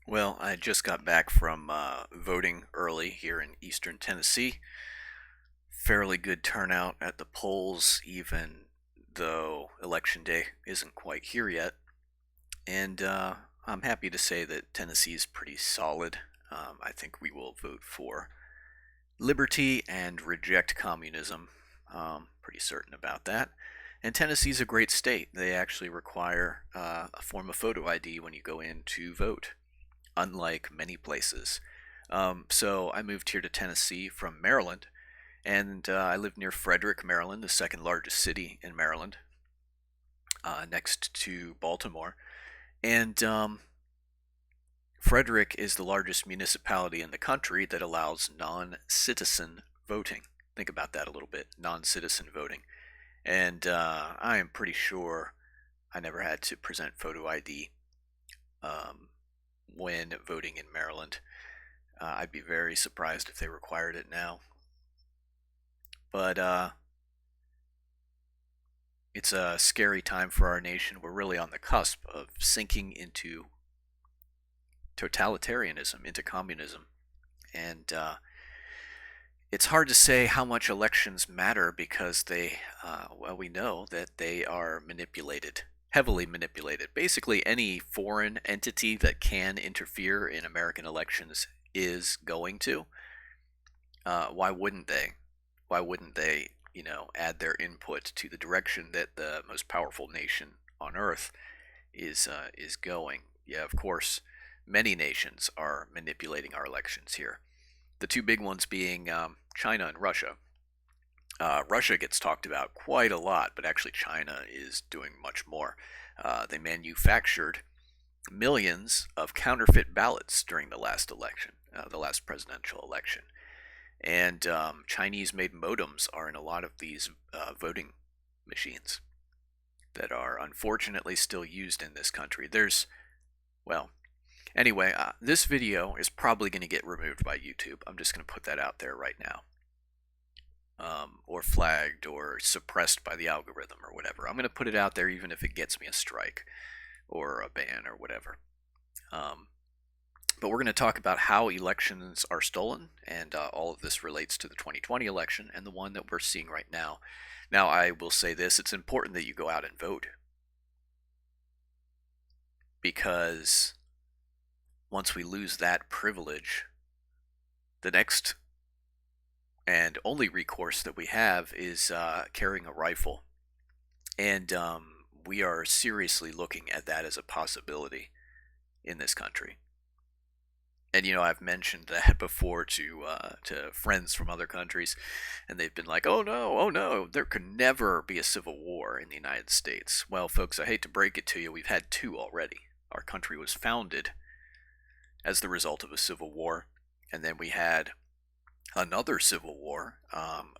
Well, I just got back from voting early here in eastern Tennessee. Fairly good turnout at the polls, even though election day isn't quite here yet. And I'm happy to say that Tennessee is pretty solid. I think we will vote for liberty and reject communism. Pretty certain about that. And Tennessee's a great state. They actually require a form of photo ID when you go in to vote, unlike many places. So I moved here to Tennessee from Maryland, and I live near Frederick, Maryland, the second largest city in Maryland, next to Baltimore. And Frederick is the largest municipality in the country that allows non citizen voting. Think about that a little bit, non citizen voting. And I am pretty sure I never had to present photo ID um, when voting in Maryland. I'd be very surprised if they required it now. But it's a scary time for our nation. We're really on the cusp of sinking into totalitarianism, into communism. And it's hard to say how much elections matter because well, we know that they are manipulated, heavily manipulated. Basically, any foreign entity that can interfere in American elections is going to. Why wouldn't they? Why wouldn't they, add their input to the direction that the most powerful nation on earth is going? Yeah, of course, many nations are manipulating our elections here. The two big ones being China and Russia. Russia gets talked about quite a lot, but actually China is doing much more. They manufactured millions of counterfeit ballots during the last election, the last presidential election. And Chinese made modems are in a lot of these voting machines that are unfortunately still used in this country. Well, anyway, this video is probably going to get removed by YouTube. I'm just going to put that out there right now. Or flagged or suppressed by the algorithm or whatever. I'm going to put it out there even if it gets me a strike or a ban or whatever. Um, but we're going to talk about how elections are stolen, and all of this relates to the 2020 election and the one that we're seeing right now. Now, I will say this, it's important that you go out and vote, because once we lose that privilege, the next and only recourse that we have is carrying a rifle. And we are seriously looking at that as a possibility in this country. And I've mentioned that before to friends from other countries, and they've been like, oh no, there could never be a civil war in the United States." Well, folks, I hate to break it to you, we've had two already. Our country was founded as the result of a civil war, and then we had another civil war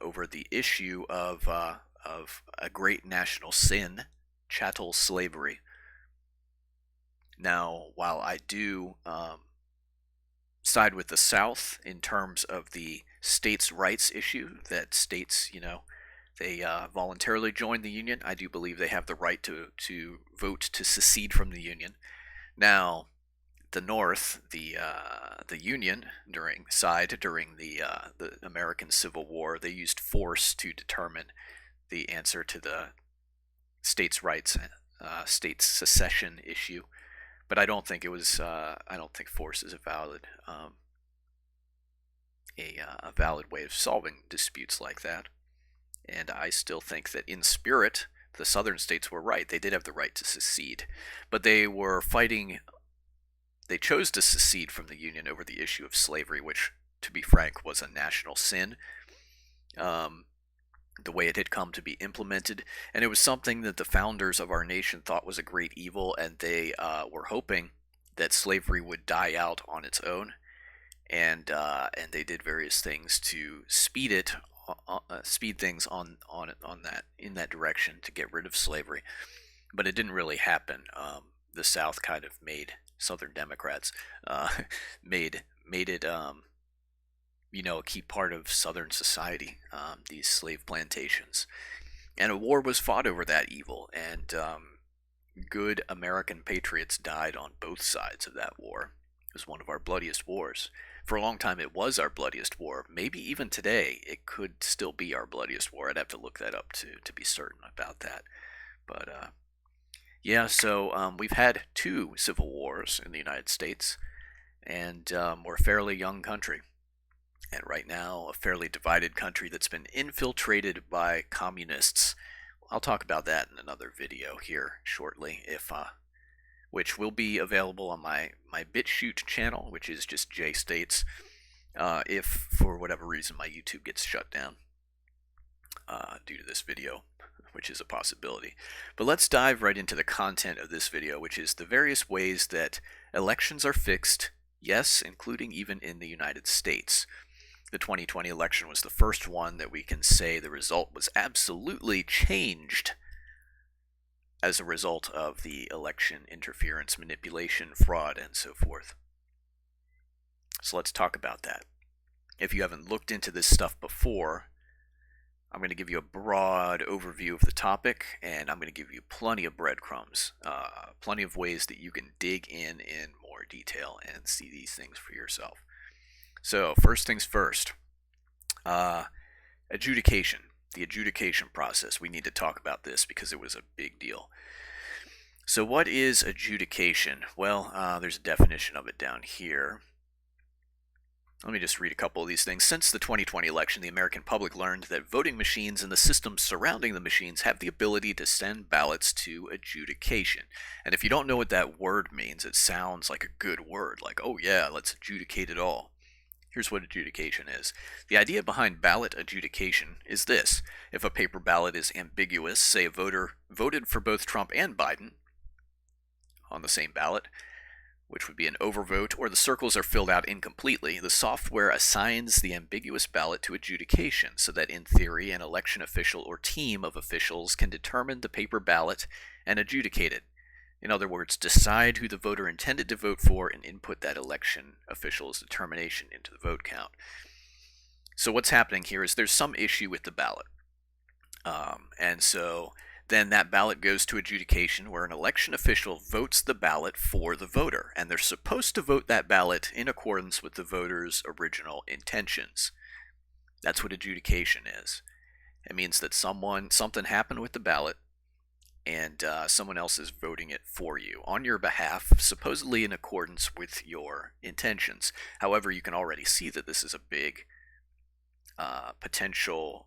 over the issue of a great national sin, chattel slavery. Now, while I do side with the South in terms of the states' rights issue, that states, they voluntarily joined the Union, I do believe they have the right to vote to secede from the Union. Now, the North, the Union during the American Civil War, they used force to determine the answer to the states' rights, states secession issue. But I don't think it was. I don't think force is a valid way of solving disputes like that. And I still think that in spirit, the Southern states were right. They did have the right to secede, but they were fighting. They chose to secede from the Union over the issue of slavery, which, to be frank, was a national sin. Um, the way it had come to be implemented, and it was something that the founders of our nation thought was a great evil, and they were hoping that slavery would die out on its own, and they did various things to speed things on that in that direction to get rid of slavery, but it didn't really happen. The South kind of made Southern Democrats uh, made it a key part of Southern society, these slave plantations. And a war was fought over that evil, and good American patriots died on both sides of that war. It was one of our bloodiest wars. For a long time, it was our bloodiest war. Maybe even today, it could still be our bloodiest war. I'd have to look that up to be certain about that. But yeah, so we've had 2 civil wars in the United States, and we're a fairly young country. And right now, a fairly divided country that's been infiltrated by communists. I'll talk about that in another video here shortly, which will be available on my BitChute channel, which is just JStates, if for whatever reason my YouTube gets shut down due to this video, which is a possibility. But let's dive right into the content of this video, which is the various ways that elections are fixed, yes, including even in the United States. The 2020 election was the first one that we can say the result was absolutely changed as a result of the election interference, manipulation, fraud, and so forth. So let's talk about that. If you haven't looked into this stuff before, I'm going to give you a broad overview of the topic, and I'm going to give you plenty of breadcrumbs, plenty of ways that you can dig in more detail and see these things for yourself. So first things first, adjudication, the adjudication process. We need to talk about this because it was a big deal. So what is adjudication? Well, there's a definition of it down here. Let me just read a couple of these things. Since the 2020 election, the American public learned that voting machines and the systems surrounding the machines have the ability to send ballots to adjudication. And if you don't know what that word means, it sounds like a good word, like, oh yeah, let's adjudicate it all. Here's what adjudication is. The idea behind ballot adjudication is this. If a paper ballot is ambiguous, say a voter voted for both Trump and Biden on the same ballot, which would be an overvote, or the circles are filled out incompletely, the software assigns the ambiguous ballot to adjudication so that in theory an election official or team of officials can determine the paper ballot and adjudicate it. In other words, decide who the voter intended to vote for and input that election official's determination into the vote count. So what's happening here is there's some issue with the ballot. And so then that ballot goes to adjudication where an election official votes the ballot for the voter. And they're supposed to vote that ballot in accordance with the voter's original intentions. That's what adjudication is. It means that something happened with the ballot, and someone else is voting it for you on your behalf, supposedly in accordance with your intentions. However, you can already see that this is a big potential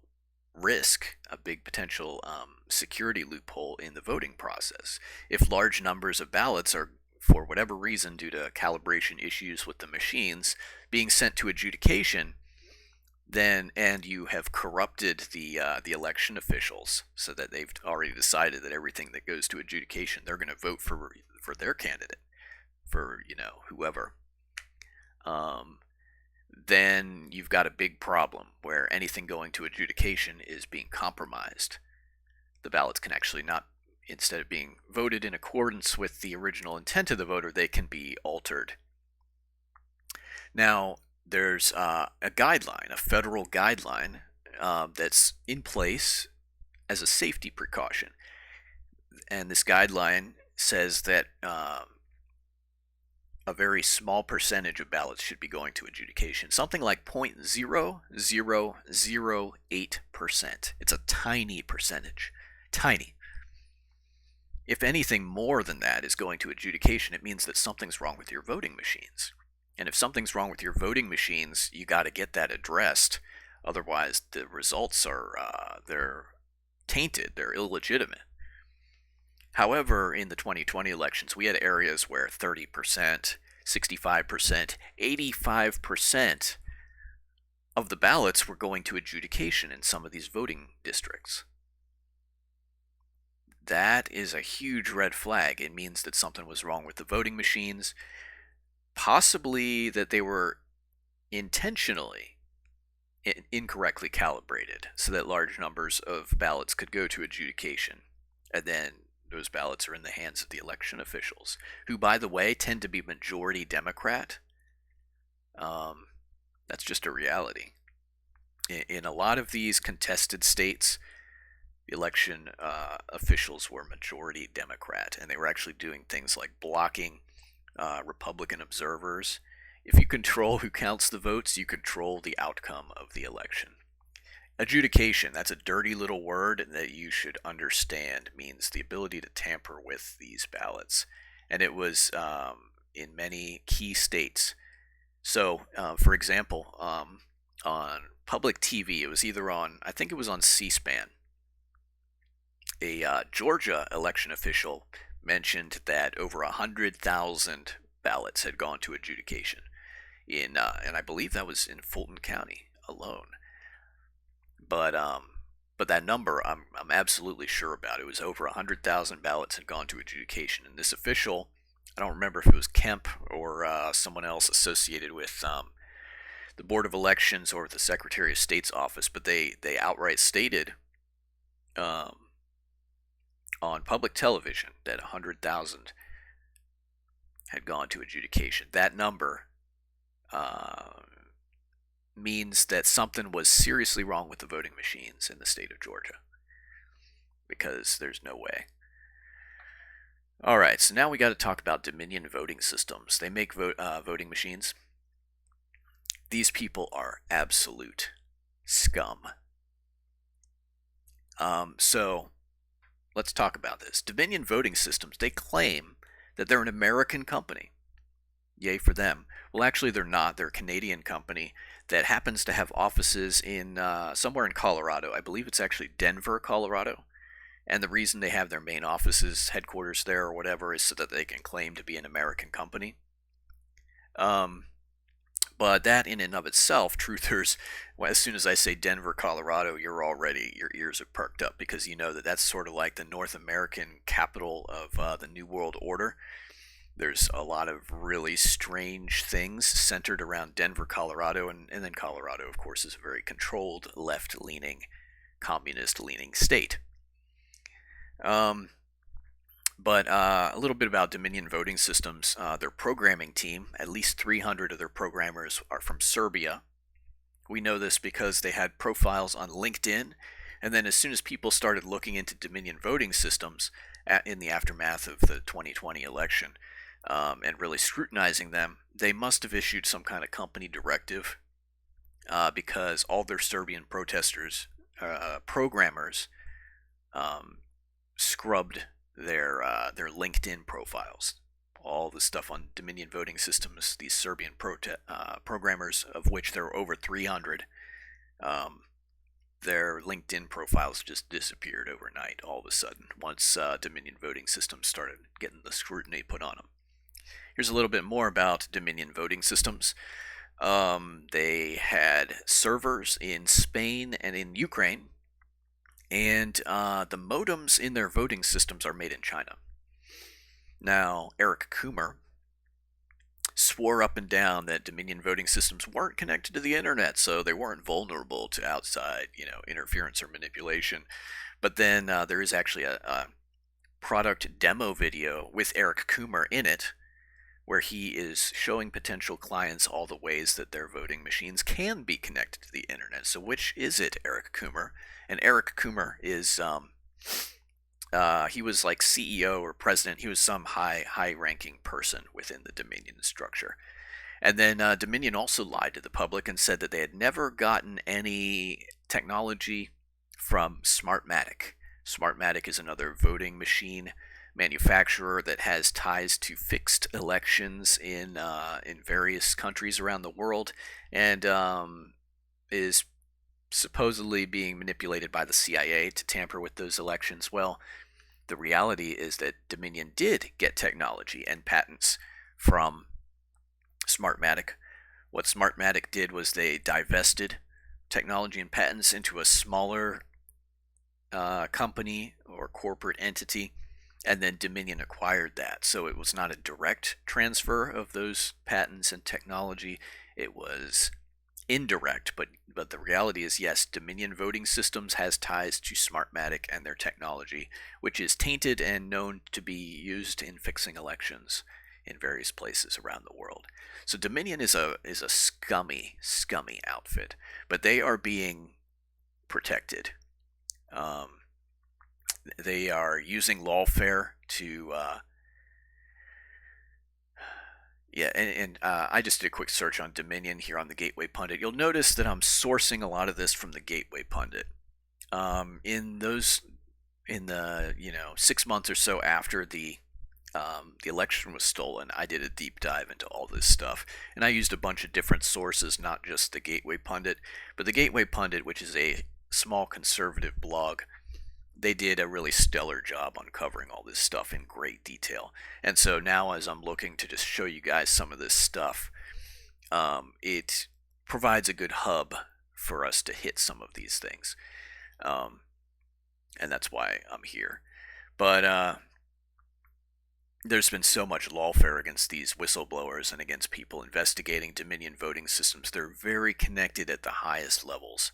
risk, a big potential security loophole in the voting process. If large numbers of ballots are, for whatever reason, due to calibration issues with the machines, being sent to adjudication, then and you have corrupted the election officials so that they've already decided that everything that goes to adjudication they're going to vote for their candidate, for whoever, then you've got a big problem where anything going to adjudication is being compromised. The ballots can actually not, instead of being voted in accordance with the original intent of the voter, they can be altered. Now, there's a guideline, a federal guideline that's in place as a safety precaution. And this guideline says that a very small percentage of ballots should be going to adjudication, something like 0.0008%. It's a tiny percentage, tiny. If anything more than that is going to adjudication, it means that something's wrong with your voting machines. And if something's wrong with your voting machines, you got to get that addressed. Otherwise, the results are they're tainted, they're illegitimate. However, in the 2020 elections, we had areas where 30%, 65%, 85% of the ballots were going to adjudication in some of these voting districts. That is a huge red flag. It means that something was wrong with the voting machines. Possibly that they were intentionally incorrectly calibrated so that large numbers of ballots could go to adjudication. And then those ballots are in the hands of the election officials, who, by the way, tend to be majority Democrat. That's just a reality. In a lot of these contested states, the election officials were majority Democrat, and they were actually doing things like blocking Republican observers. If you control who counts the votes, you control the outcome of the election. Adjudication, that's a dirty little word that you should understand, means the ability to tamper with these ballots. And it was in many key states. So, for example, on public TV, it was either on, I think it was on C-SPAN, a Georgia election official mentioned that over 100,000 ballots had gone to adjudication and I believe that was in Fulton County alone. But that number I'm absolutely sure about. It was over 100,000 ballots had gone to adjudication, and this official, I don't remember if it was Kemp or someone else associated with the Board of Elections or the Secretary of State's office, but they outright stated um, on public television that 100,000 had gone to adjudication. That number uh, means that something was seriously wrong with the voting machines in the state of Georgia, because there's no way. All right, so now we got to talk about Dominion voting systems. They make voting machines. These people are absolute scum. So let's talk about this. Dominion voting systems, they claim that they're an American company. Yay for them. Well, actually, they're not. They're a Canadian company that happens to have offices in somewhere in Colorado. I believe it's actually Denver, Colorado. And the reason they have their main offices, headquarters there or whatever, is so that they can claim to be an American company. But that in and of itself, truthers, well, as soon as I say Denver, Colorado, your ears are perked up, because you know that that's sort of like the North American capital of the New World Order. There's a lot of really strange things centered around Denver, Colorado, and then Colorado, of course, is a very controlled, left-leaning, communist-leaning state. But a little bit about Dominion voting systems. Their programming team, at least 300 of their programmers are from Serbia. We know this because they had profiles on LinkedIn, and then as soon as people started looking into Dominion voting systems in the aftermath of the 2020 election, and really scrutinizing them, they must have issued some kind of company directive, because all their Serbian programmers, scrubbed their LinkedIn profiles. All the stuff on Dominion voting systems, these Serbian programmers, of which there were over 300, their LinkedIn profiles just disappeared overnight all of a sudden once Dominion voting systems started getting the scrutiny put on them. Here's a little bit more about Dominion voting systems. They had servers in Spain and in Ukraine, and the modems in their voting systems are made in China. Now, Eric Coomer swore up and down that Dominion voting systems weren't connected to the internet, so they weren't vulnerable to outside, interference or manipulation. But then there is actually a product demo video with Eric Coomer in it, where he is showing potential clients all the ways that their voting machines can be connected to the internet. So which is it, Eric Coomer? And Eric Coomer is, he was like CEO or president. He was some high-ranking person within the Dominion structure. And then Dominion also lied to the public and said that they had never gotten any technology from Smartmatic. Smartmatic is another voting machine manufacturer that has ties to fixed elections in various countries around the world, and is supposedly being manipulated by the CIA to tamper with those elections. Well, the reality is that Dominion did get technology and patents from Smartmatic. What Smartmatic did was they divested technology and patents into a smaller company or corporate entity, and then Dominion acquired that. So it was not a direct transfer of those patents and technology. It was indirect, but the reality is, yes, Dominion Voting Systems has ties to Smartmatic and their technology, which is tainted and known to be used in fixing elections in various places around the world. So Dominion is a scummy outfit, but they are being protected. They are using lawfare to Yeah, and I just did a quick search on Dominion here on the Gateway Pundit. You'll notice that I'm sourcing a lot of this from the Gateway Pundit. In those, in the 6 months or so after the election was stolen, I did a deep dive into all this stuff, and I used a bunch of different sources, not just the Gateway Pundit, but the Gateway Pundit, which is a small conservative blog. They did a really stellar job on covering all this stuff in great detail. And so now, as I'm looking to just show you guys some of this stuff, it provides a good hub for us to hit some of these things. Um, and that's why I'm here. But there's been so much lawfare against these whistleblowers and against people investigating Dominion voting systems. They're very connected at the highest levels,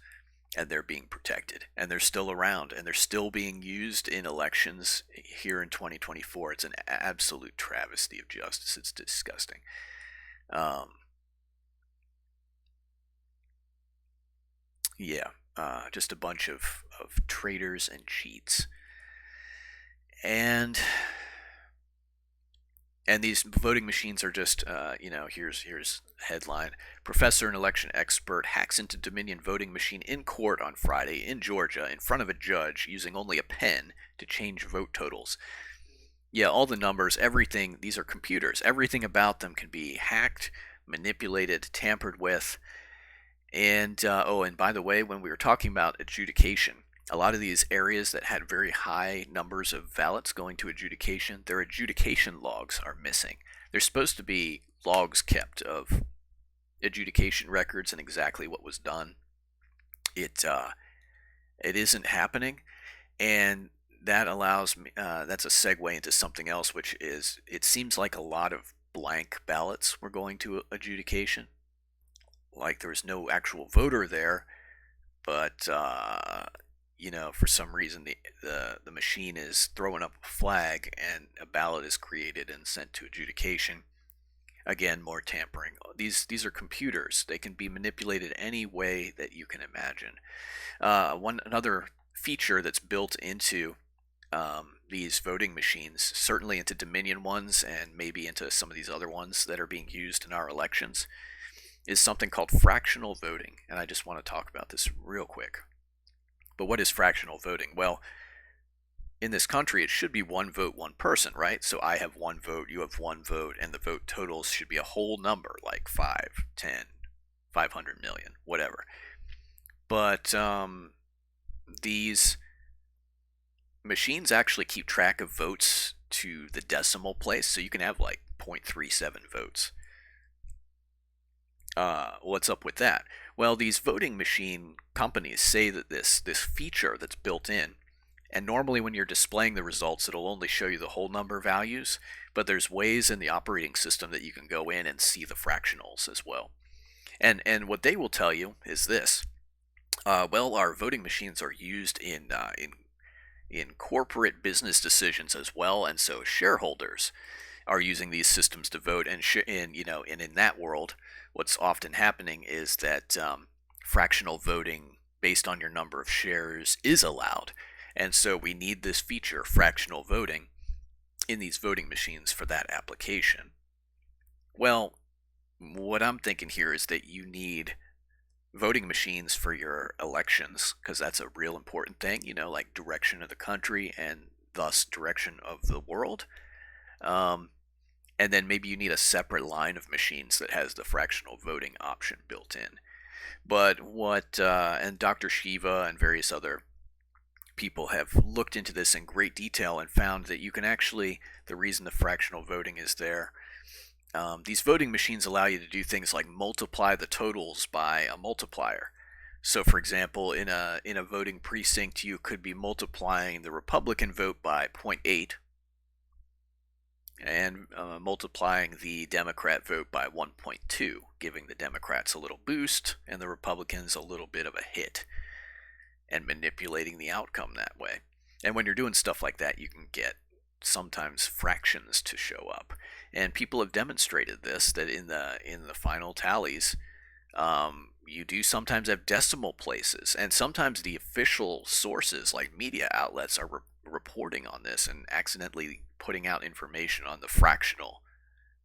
and they're being protected, and they're still around, and they're still being used in elections here in 2024. It's an absolute travesty of justice. It's disgusting. Um, yeah, just a bunch of traitors and cheats. And these voting machines are just, here's headline: Professor and election expert hacks into Dominion voting machine in court on Friday in Georgia in front of a judge using only a pen to change vote totals. Yeah, all the numbers, everything, these are computers. Everything about them can be hacked, manipulated, tampered with. And by the way, when we were talking about adjudication, a lot of these areas that had very high numbers of ballots going to adjudication, their adjudication logs are missing. There's supposed to be logs kept of adjudication records and exactly what was done. It isn't happening, and that allows me. That's a segue into something else, which is it seems like a lot of blank ballots were going to adjudication. Like there was no actual voter there, but for some reason the machine is throwing up a flag and a ballot is created and sent to adjudication. Again, more tampering. These are computers. They can be manipulated any way that you can imagine. Another feature that's built into these voting machines, certainly into Dominion ones and maybe into some of these other ones that are being used in our elections, is something called fractional voting. And I just want to talk about this real quick. But what is fractional voting? Well, in this country, it should be one vote, one person, right? So I have one vote, you have one vote, and the vote totals should be a whole number, like 5, 10, 500 million, whatever. But these machines actually keep track of votes to the decimal place, so you can have like 0.37 votes. What's up with that? Well, these voting machine companies say that this feature that's built in, and normally when you're displaying the results, it'll only show you the whole number values, but there's ways in the operating system that you can go in and see the fractionals as well. And what they will tell you is this: well, our voting machines are used in corporate business decisions as well, and so shareholders are using these systems to vote. And in that world, what's often happening is that fractional voting based on your number of shares is allowed, and so we need this feature, fractional voting, in these voting machines for that application. Well, what I'm thinking here is that you need voting machines for your elections because that's a real important thing, like direction of the country and thus direction of the world. And then maybe you need a separate line of machines that has the fractional voting option built in. But and Dr. Shiva and various other people have looked into this in great detail and found that you can actually, the reason the fractional voting is there, these voting machines allow you to do things like multiply the totals by a multiplier. So, for example, in a voting precinct, you could be multiplying the Republican vote by 0.8 and multiplying the Democrat vote by 1.2, giving the Democrats a little boost and the Republicans a little bit of a hit, and manipulating the outcome that way. And when you're doing stuff like that, you can get sometimes fractions to show up, and people have demonstrated this, that in the final tallies, you do sometimes have decimal places, and sometimes the official sources like media outlets are reporting on this and accidentally putting out information on the fractional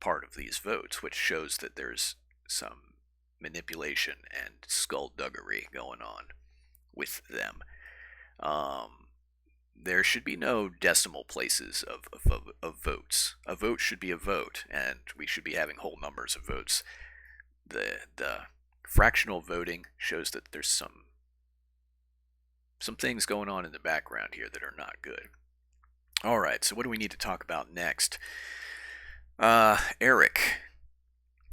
part of these votes, which shows that there's some manipulation and skullduggery going on with them. There should be no decimal places of votes. A vote should be a vote, and we should be having whole numbers of votes. The fractional voting shows that there's some things going on in the background here that are not good. All right, so what do we need to talk about next? ERIC.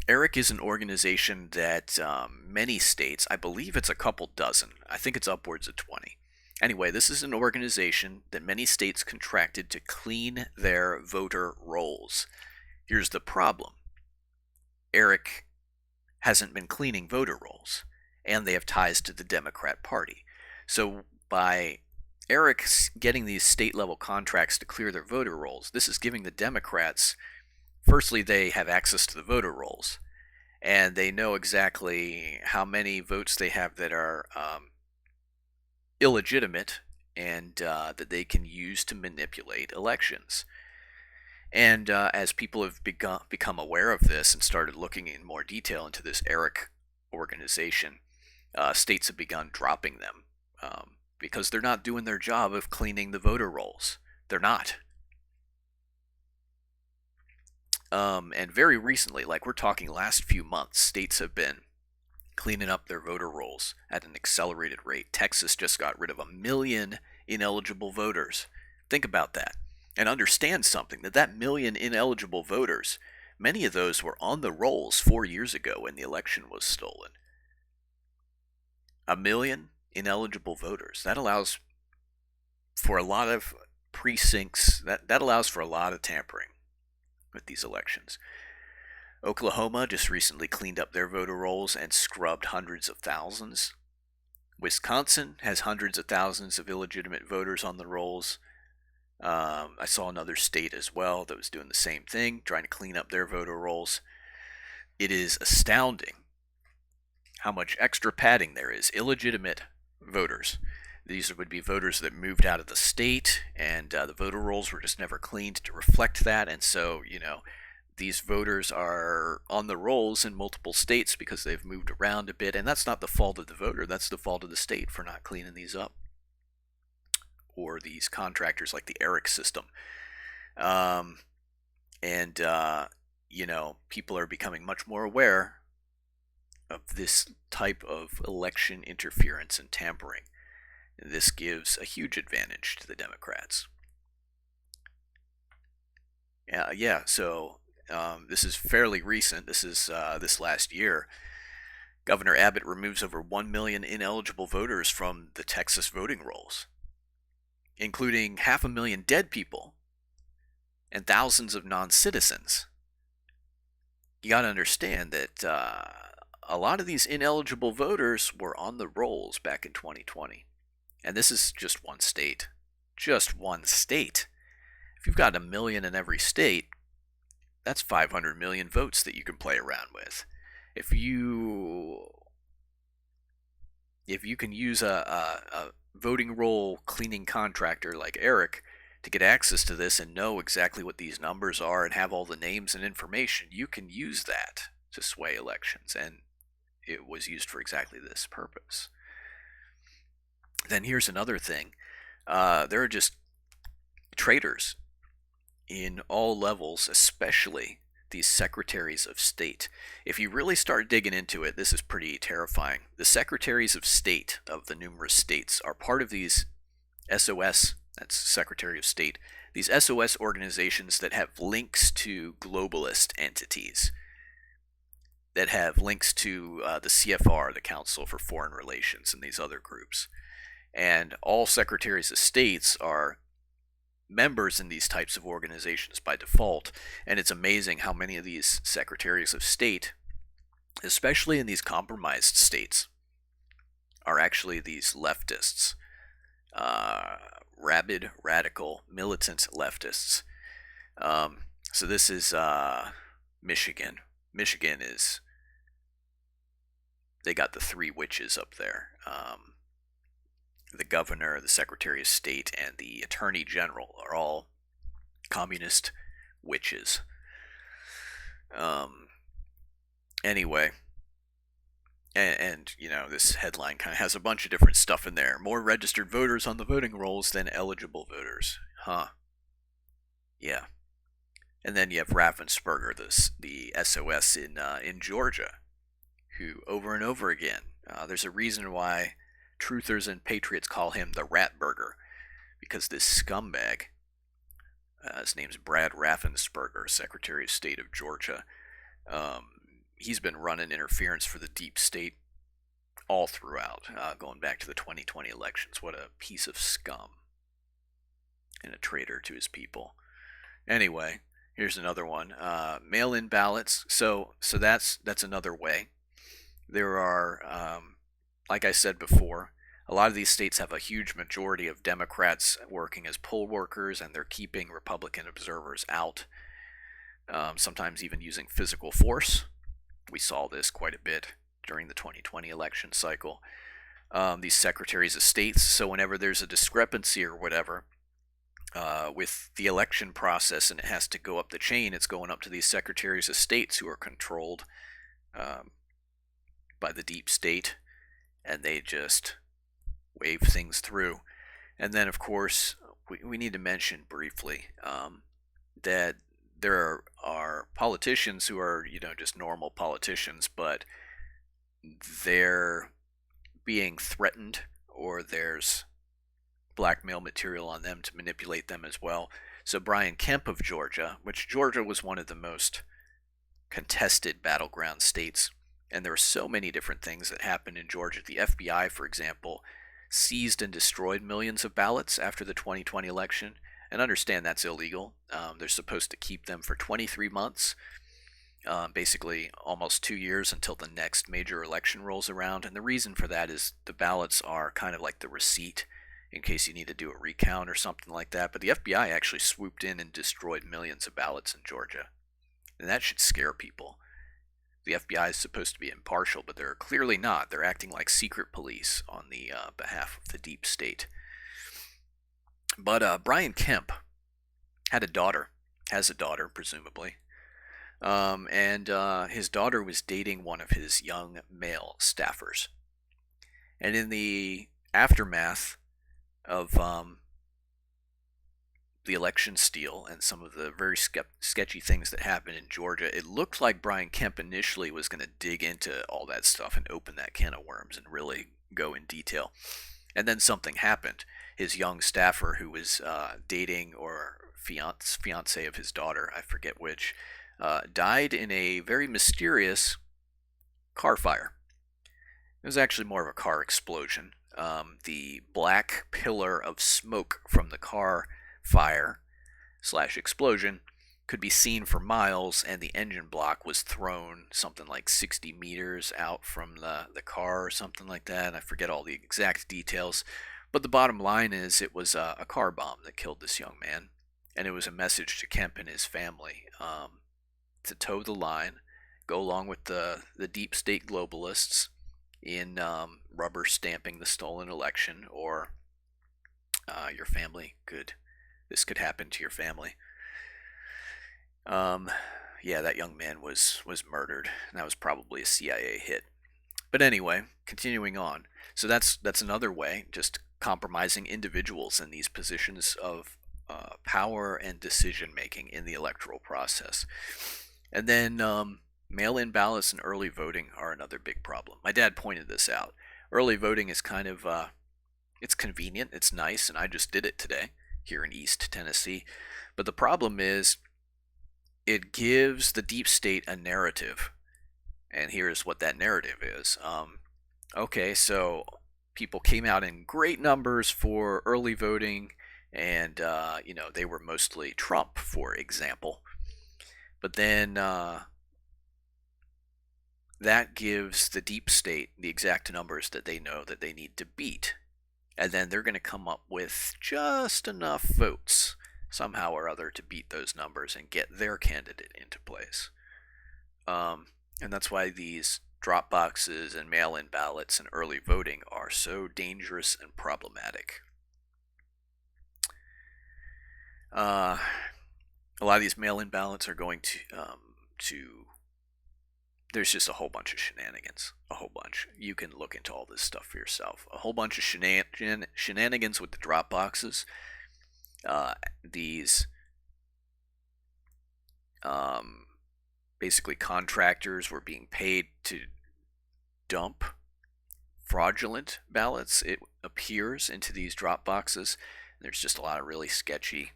ERIC is an organization that many states, I believe it's a couple dozen, I think it's upwards of 20. Anyway, this is an organization that many states contracted to clean their voter rolls. Here's the problem. ERIC hasn't been cleaning voter rolls, and they have ties to the Democrat Party. So by ERIC getting these state-level contracts to clear their voter rolls, this is giving the Democrats, firstly, they have access to the voter rolls, and they know exactly how many votes they have that are illegitimate and that they can use to manipulate elections. And as people have become aware of this and started looking in more detail into this ERIC organization, states have begun dropping them because they're not doing their job of cleaning the voter rolls. They're not. And very recently, like we're talking last few months, states have been cleaning up their voter rolls at an accelerated rate. Texas just got rid of 1 million ineligible voters. Think about that. And understand something, that 1 million ineligible voters, many of those were on the rolls 4 years ago when the election was stolen. 1 million ineligible voters. That allows for a lot of precincts, that allows for a lot of tampering with these elections. Oklahoma just recently cleaned up their voter rolls and scrubbed hundreds of thousands. Wisconsin has hundreds of thousands of illegitimate voters on the rolls. I saw another state as well that was doing the same thing, trying to clean up their voter rolls. It is astounding how much extra padding there is. Illegitimate voters. These would be voters that moved out of the state, and the voter rolls were just never cleaned to reflect that. And so, these voters are on the rolls in multiple states because they've moved around a bit, and that's not the fault of the voter, that's the fault of the state for not cleaning these up, or these contractors like the ERIC system. People are becoming much more aware of this type of election interference and tampering. This gives a huge advantage to the Democrats. So this is fairly recent. This is this last year. Governor Abbott removes over 1 million ineligible voters from the Texas voting rolls, including 500,000 dead people and thousands of non-citizens. You got to understand that a lot of these ineligible voters were on the rolls back in 2020. And this is just one state. Just one state. If you've got 1 million in every state, that's 500 million votes that you can play around with. If you can use a voting roll cleaning contractor like ERIC to get access to this and know exactly what these numbers are and have all the names and information, you can use that to sway elections. And it was used for exactly this purpose. Then here's another thing. There are just traitors in all levels, especially these secretaries of state. If you really start digging into it, this is pretty terrifying. The secretaries of state of the numerous states are part of these SOS, that's Secretary of State, these SOS organizations that have links to globalist entities, that have links to the CFR, the Council for Foreign Relations, and these other groups. And all secretaries of states are members in these types of organizations by default. And it's amazing how many of these secretaries of state, especially in these compromised states, are actually these leftists, rabid, radical, militant leftists. So this is Michigan. Michigan is, they got the three witches up there. The governor, the secretary of state, and the attorney general are all communist witches. Um, anyway, and this headline kind of has a bunch of different stuff in there. More registered voters on the voting rolls than eligible voters. Huh. Yeah. And then you have Raffensperger, the SOS in Georgia, who over and over again, there's a reason why truthers and patriots call him the Rat Burger, because this scumbag, his name's Brad Raffensperger, Secretary of State of Georgia, um, he's been running interference for the deep state all throughout, going back to the 2020 elections. What a piece of scum and a traitor to his people. Anyway, here's another one. Mail-in ballots. So that's another way. There are, like I said before, a lot of these states have a huge majority of Democrats working as poll workers, and they're keeping Republican observers out, sometimes even using physical force. We saw this quite a bit during the 2020 election cycle. These secretaries of states, so whenever there's a discrepancy or whatever with the election process and it has to go up the chain, it's going up to these secretaries of states who are controlled um, by the deep state, and they just wave things through. And then, of course, we need to mention briefly that there are politicians who are, just normal politicians, but they're being threatened, or there's blackmail material on them to manipulate them as well. So Brian Kemp of Georgia, which Georgia was one of the most contested battleground states, and there are so many different things that happened in Georgia. The FBI, for example, seized and destroyed millions of ballots after the 2020 election. And understand that's illegal. They're supposed to keep them for 23 months, basically almost 2 years until the next major election rolls around. And the reason for that is the ballots are kind of like the receipt in case you need to do a recount or something like that. But the FBI actually swooped in and destroyed millions of ballots in Georgia. And that should scare people. The FBI is supposed to be impartial, but they're clearly not. They're acting like secret police on the behalf of the deep state. But Brian Kemp has a daughter, presumably. And his daughter was dating one of his young male staffers. And in the aftermath of the election steal and some of the very sketchy things that happened in Georgia, it looked like Brian Kemp initially was going to dig into all that stuff and open that can of worms and really go in detail. And then something happened. His young staffer, who was dating or fiance of his daughter, I forget which, died in a very mysterious car fire. It was actually more of a car explosion. The black pillar of smoke from the car fire / explosion could be seen for miles, and the engine block was thrown something like 60 meters out from the car or something like that. I forget all the exact details, but the bottom line is it was a car bomb that killed this young man, and it was a message to Kemp and his family to toe the line, go along with the deep state globalists in rubber stamping the stolen election, or your family this could happen to your family. Yeah, that young man was murdered, and that was probably a CIA hit. But anyway, continuing on. So that's another way, just compromising individuals in these positions of power and decision making in the electoral process. And then mail-in ballots and early voting are another big problem. My dad pointed this out. Early voting is kind of it's convenient, it's nice, and I just did it today here in East Tennessee. But the problem is it gives the deep state a narrative. And here's what that narrative is. Okay, so people came out in great numbers for early voting, and they were mostly Trump, for example. But then that gives the deep state the exact numbers that they know that they need to beat. And then they're going to come up with just enough votes somehow or other to beat those numbers and get their candidate into place. And that's why these drop boxes and mail-in ballots and early voting are so dangerous and problematic. A lot of these mail-in ballots are going to. There's just a whole bunch of shenanigans. A whole bunch. You can look into all this stuff for yourself. A whole bunch of shenanigans with the drop boxes. These basically contractors were being paid to dump fraudulent ballots, it appears, into these drop boxes. There's just a lot of really sketchy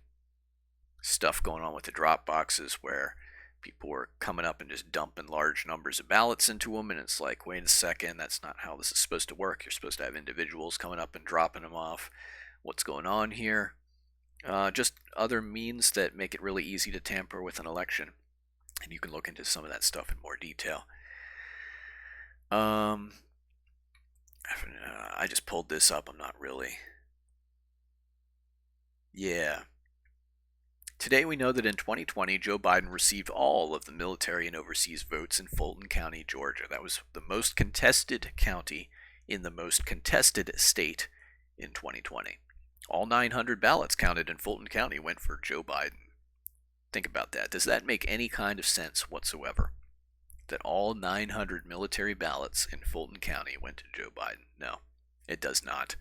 stuff going on with the drop boxes where people were coming up and just dumping large numbers of ballots into them, and it's like, wait a second, that's not how this is supposed to work. You're supposed to have individuals coming up and dropping them off. What's going on here? Just other means that make it really easy to tamper with an election, and you can look into some of that stuff in more detail. I just pulled this up. I'm not really. Yeah. Today we know that in 2020, Joe Biden received all of the military and overseas votes in Fulton County, Georgia. That was the most contested county in the most contested state in 2020. All 900 ballots counted in Fulton County went for Joe Biden. Think about that. Does that make any kind of sense whatsoever? That all 900 military ballots in Fulton County went to Joe Biden? No, it does not.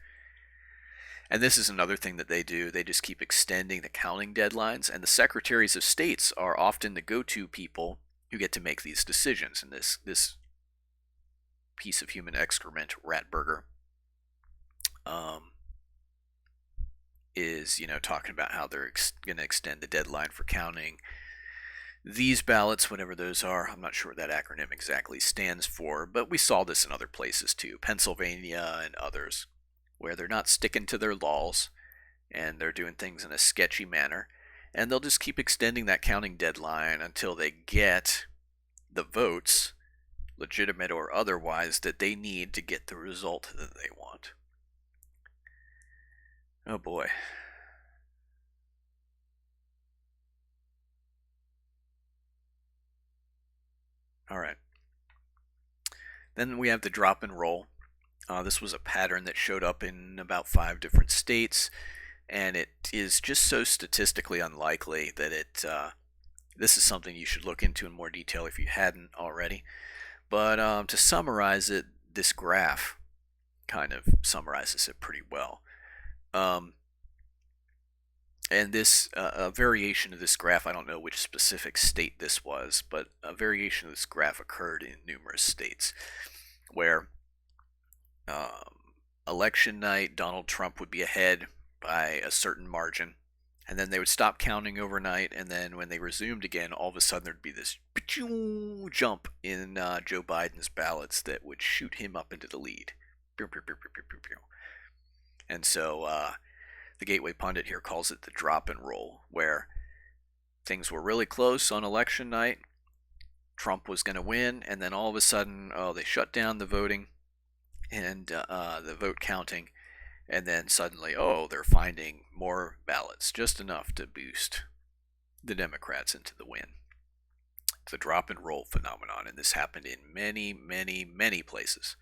And this is another thing that they do. They just keep extending the counting deadlines, and the secretaries of states are often the go-to people who get to make these decisions. And this piece of human excrement, Ratburger, is talking about how they're going to extend the deadline for counting these ballots, whatever those are. I'm not sure what that acronym exactly stands for, but we saw this in other places too, Pennsylvania and others, where they're not sticking to their laws and they're doing things in a sketchy manner, and they'll just keep extending that counting deadline until they get the votes, legitimate or otherwise, that they need to get the result that they want. Oh boy. All right. Then we have the drop and roll. This was a pattern that showed up in about 5 different states, and it is just so statistically unlikely that this is something you should look into in more detail if you hadn't already. But to summarize it, this graph kind of summarizes it pretty well. And this a variation of this graph, I don't know which specific state this was, but a variation of this graph occurred in numerous states where election night, Donald Trump would be ahead by a certain margin, and then they would stop counting overnight, and then when they resumed again, all of a sudden there'd be this jump in Joe Biden's ballots that would shoot him up into the lead. And so the Gateway Pundit here calls it the drop and roll, where things were really close on election night. Trump was going to win, and then all of a sudden, they shut down the voting and the vote counting, and then suddenly, they're finding more ballots, just enough to boost the Democrats into the win. It's a drop and roll phenomenon, and this happened in many, many, many places.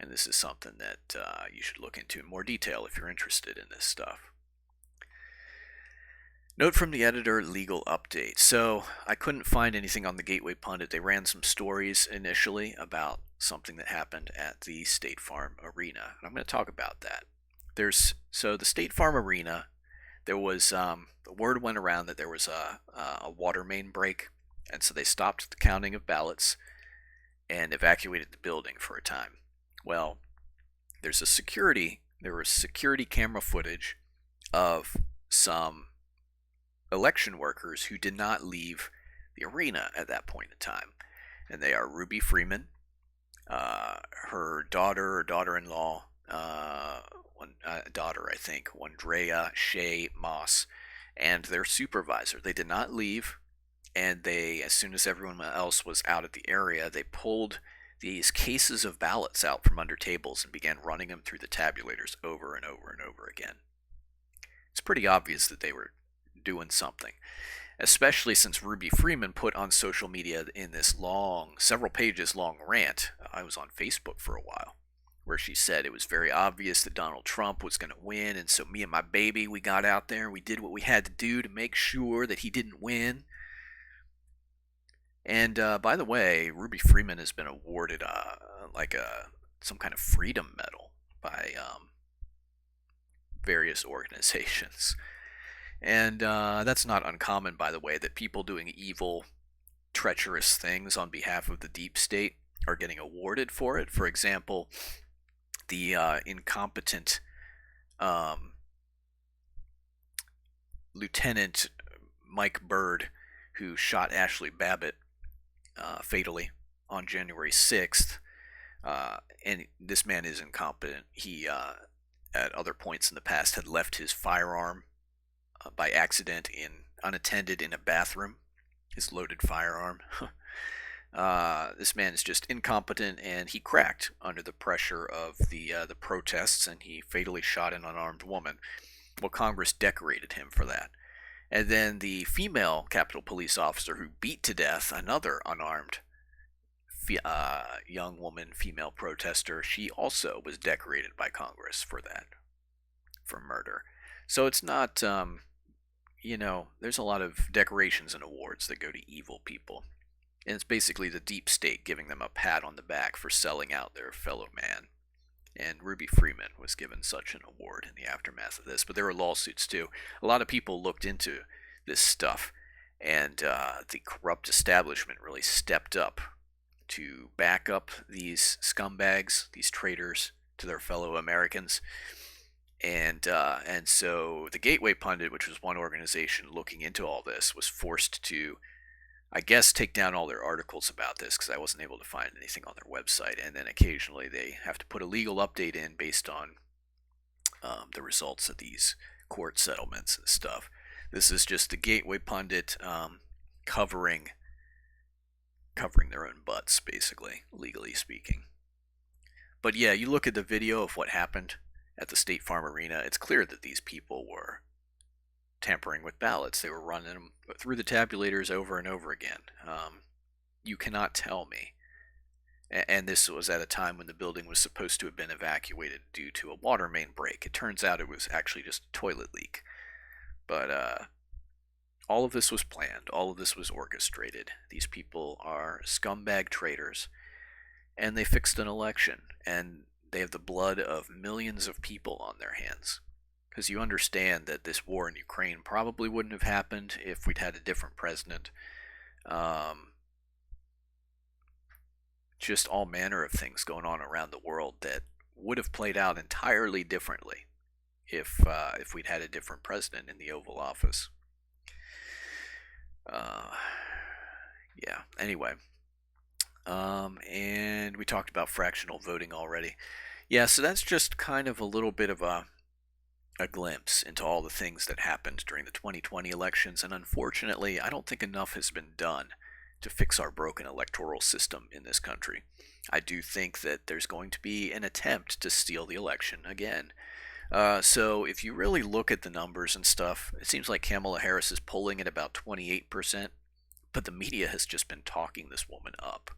And this is something that you should look into in more detail if you're interested in this stuff. Note from the editor, legal update. So I couldn't find anything on the Gateway Pundit. They ran some stories initially about something that happened at the State Farm Arena. And I'm going to talk about that. So the State Farm Arena, there was the word went around that there was a water main break, and so they stopped the counting of ballots and evacuated the building for a time. Well, there was security camera footage of some election workers who did not leave the arena at that point in time. And they are Ruby Freeman, her daughter or daughter-in-law, daughter, I think, Wandrea Shea Moss, and their supervisor. They did not leave, and as soon as everyone else was out at the area, they pulled these cases of ballots out from under tables and began running them through the tabulators over and over and over again. It's pretty obvious that they were doing something, especially since Ruby Freeman put on social media in this long, several pages long rant. I was on Facebook for a while, where she said it was very obvious that Donald Trump was going to win, and so me and my baby, we got out there and we did what we had to do to make sure that he didn't win. And by the way, Ruby Freeman has been awarded some kind of freedom medal by various organizations. And that's not uncommon, by the way, that people doing evil, treacherous things on behalf of the deep state are getting awarded for it. For example, the incompetent um, Lieutenant Mike Byrd, who shot Ashley Babbitt fatally on January 6th. And this man is incompetent. He, at other points in the past, had left his firearm by accident unattended in a bathroom, his loaded firearm. This man is just incompetent, and he cracked under the pressure of the protests, and he fatally shot an unarmed woman. Well, Congress decorated him for that. And then the female Capitol Police officer who beat to death another unarmed young woman, female protester, she also was decorated by Congress for that, for murder. So it's not, there's a lot of decorations and awards that go to evil people. And it's basically the deep state giving them a pat on the back for selling out their fellow man. And Ruby Freeman was given such an award in the aftermath of this. But there were lawsuits too. A lot of people looked into this stuff, and the corrupt establishment really stepped up to back up these scumbags, these traitors to their fellow Americans. And so the Gateway Pundit, which was one organization looking into all this, was forced to, I guess, take down all their articles about this because I wasn't able to find anything on their website. And then occasionally they have to put a legal update in based on the results of these court settlements and stuff. This is just the Gateway Pundit covering their own butts, basically, legally speaking. But yeah, you look at the video of what happened at the State Farm Arena, it's clear that these people were tampering with ballots. They were running them through the tabulators over and over again. You cannot tell me. And this was at a time when the building was supposed to have been evacuated due to a water main break. It turns out it was actually just a toilet leak. But all of this was planned. All of this was orchestrated. These people are scumbag traitors, and they fixed an election, and they have the blood of millions of people on their hands. Because you understand that this war in Ukraine probably wouldn't have happened if we'd had a different president. Just all manner of things going on around the world that would have played out entirely differently if we'd had a different president in the Oval Office. Yeah. Anyway, and we talked about fractional voting already. Yeah, so that's just kind of a little bit of a glimpse into all the things that happened during the 2020 elections, and unfortunately, I don't think enough has been done to fix our broken electoral system in this country. I do think that there's going to be an attempt to steal the election again. So if you really look at the numbers and stuff, it seems like Kamala Harris is polling at about 28%, but the media has just been talking this woman up.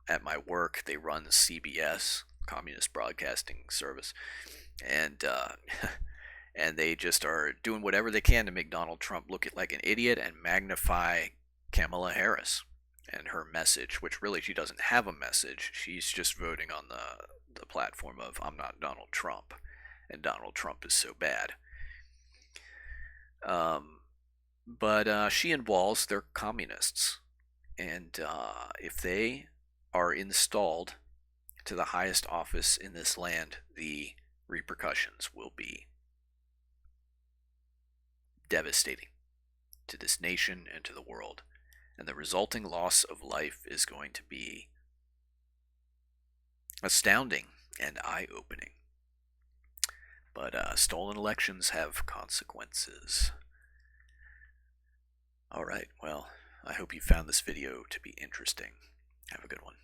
At my work, they run CBS, Communist Broadcasting Service, and and they just are doing whatever they can to make Donald Trump look like an idiot and magnify Kamala Harris and her message, which really she doesn't have a message. She's just voting on the platform of I'm not Donald Trump, and Donald Trump is so bad. But she and Walz, they're communists, and if they are installed to the highest office in this land, the repercussions will be devastating to this nation and to the world. And the resulting loss of life is going to be astounding and eye-opening. But stolen elections have consequences. Alright, well, I hope you found this video to be interesting. Have a good one.